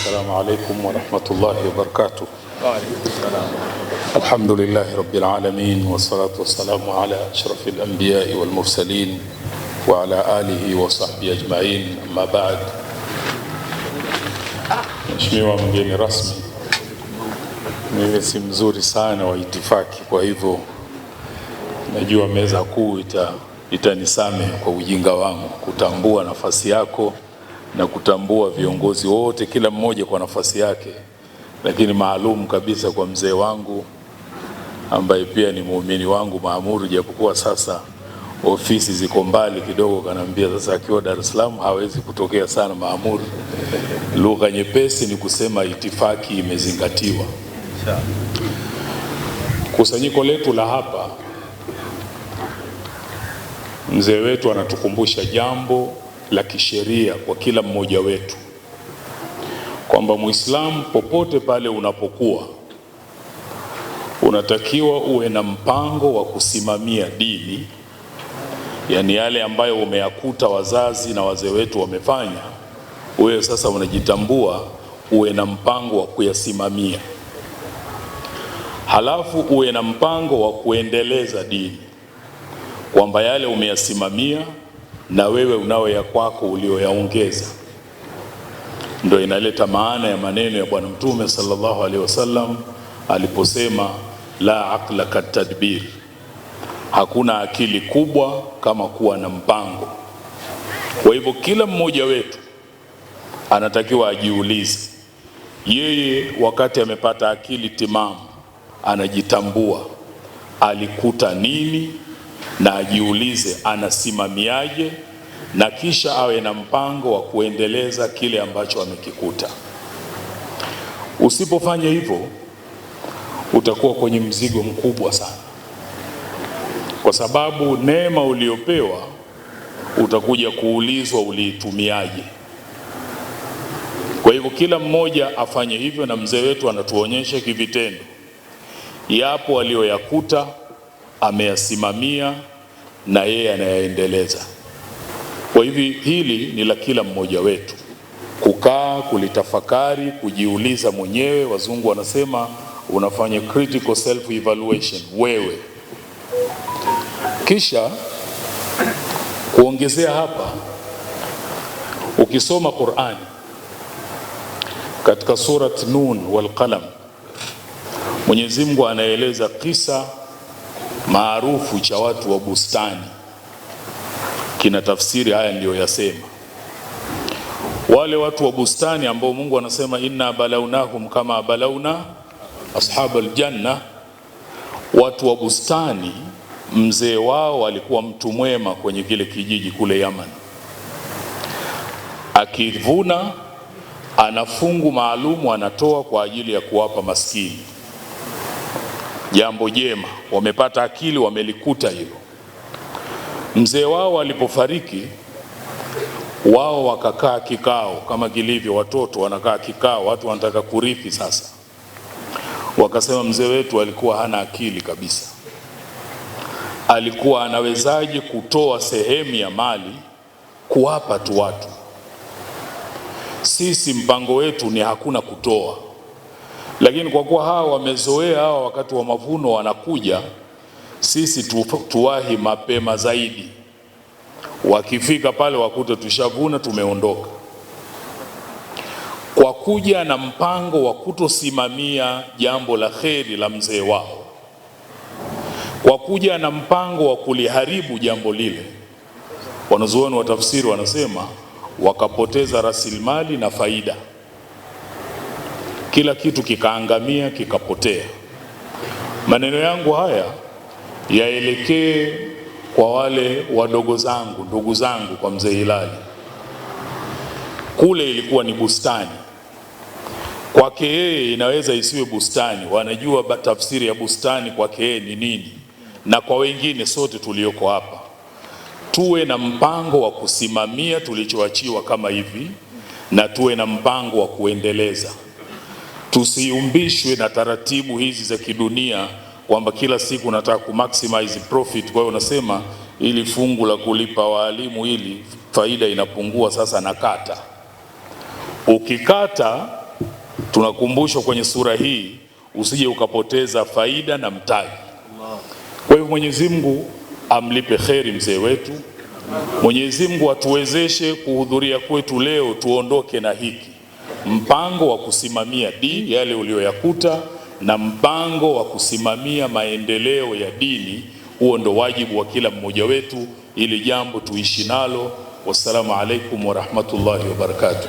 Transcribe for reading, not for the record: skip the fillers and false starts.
السلام عليكم ورحمة الله وبركاته. الحمد لله رب العالمين والصلاة والسلام على أشرف الأنبياء والمرسلين وعلى آله وصحبه أجمعين. أما بعد. Mheshimiwa mgeni rasmi, mimi si mzuri sana wa itifaki, kwa hivyo najua meza kuu itanisame kwa ujinga wangu kutambua nafasi yako na kutambua viongozi wote kila mmoja kwa nafasi yake, lakini maalum kabisa kwa mzee wangu ambaye pia ni muumini wangu Maamuru, japokuwa sasa ofisi ziko mbali kidogo. Kanambia sasa akiwa Dar es Salaam hawezi kutokea sana Maamuru. Lugha nyepesi ni kusema itifaki imezingatiwa. Kusanyiko letu la hapa, mzee wetu anatukumbusha jambo la kisheria kwa kila mmoja wetu, kwamba Muislamu popote pale unapokuwa unatakiwa uwe na mpango wa kusimamia dini, yani yale ambayo umeyakuta wazazi na wazee wetu wamefanya, wewe sasa unajitambua uwe na mpango wa kuyasimamia. Halafu uwe na mpango wa kuendeleza dini, kwamba yale umeyasimamia na wewe unao ya kwako ulioyaongeza. Ndio inaleta maana ya maneno ya Bwana Mtume sallallahu alaihi wasallam aliposema la aqla katadbir, hakuna akili kubwa kama kuwa na mpango. Kwa hivyo kila mmoja wetu anatakiwa ajiulize, yeye wakati amepata akili timamu anajitambua alikuta nini, na ajiulize anasimamiaje, na kisha awe na mpango wa kuendeleza kile ambacho amekikuta. Usipofanya hivyo utakuwa kwenye mzigo mkubwa sana, kwa sababu neema uliopewa utakuja kuulizwa uliitumiaje. Kwa hivyo kila mmoja afanye hivyo, na mzee wetu anatuonyesha kivitendo yapo aliyoyakuta ameyasimamia na yeye anayaendeleza. Kwa hivyo hili ni la kila mmoja wetu kukaa, kulitafakari, kujiuliza mwenyewe. Wazungu wanasema unafanya critical self evaluation wewe. Kisha kuongezea hapa, ukisoma Qur'ani katika surat Nun wal Qalam, Mwenyezi Mungu anaeleza kisa maarufu cha watu wa bustani. Kina tafsiri haya ndiyo yasema. Wale watu wa bustani ambao Mungu anasema inna balawnahum kama balawna ashabal janna, watu wa bustani, mzee wao alikuwa mtu mwema kwenye kile kijiji kule Yaman. Akivuna ana fungu maalumu anatoa kwa ajili ya kuwapa maskini. Jambo jema, wamepata akili, wamelikuta hilo. Mzee wao alipofariki, wao wakakaa kikao kama kilivyo watoto wanakaa kikao, watu wanataka kurithi sasa. Wakasema mzee wetu alikuwa hana akili kabisa. Alikuwa anawezaje kutoa sehemu ya mali kuwapa tu watu? Sisi mpango wetu ni hakuna kutoa. Lakini kwa kuwa hawa wamezoea, hawa wakati wa mavuno wanakuja, sisi tuwahi mapema zaidi. Wakifika pale wakute tushavuna, tumeondoka. Kwa kuja na mpango wa kutosimamia jambo la kheri la mzee wao, kwa kuja na mpango wa kuliharibu jambo lile, wanazuoni wa tafsiri wanasema wakapoteza rasilimali na faida. Kila kitu kikaangamia, kikapotea. Maneno yangu haya yaelekee kwa wale wadogo zangu, ndugu zangu, kwa mzee Hilali. Kule ilikuwa ni bustani. Kwake yeye inaweza isiwe bustani, wanajua tafsiri ya bustani kwake yeye ni nini. Na kwa wengine sote tulioko hapa, tuwe na mpango wa kusimamia tulichoachiwa kama hivi, na tuwe na mpango wa kuendeleza. Tusiumbishwe na taratibu hizi za kidunia, kwamba kila siku nataka kumaximize profit. Kwa hiyo unasema ili fungu la kulipa walimu ili faida inapungua, sasa nakata. Ukikata tunakumbushwa kwenye sura hii usije ukapoteza faida na mtaji. Kwa hiyo Mwenyezi Mungu amlipe kheri mzee wetu. Mwenyezi Mungu atuwezeshe kuhudhuria kwetu leo, tuondoke na hiki mpango wa kusimamia dini, yale uliyoyakuta, na mpango wa kusimamia maendeleo ya dini. Huo ndo wajibu wa kila mmoja wetu, ili jambo tuishi nalo. Wassalamu alaikum wa rahmatullahi wa barakatuh.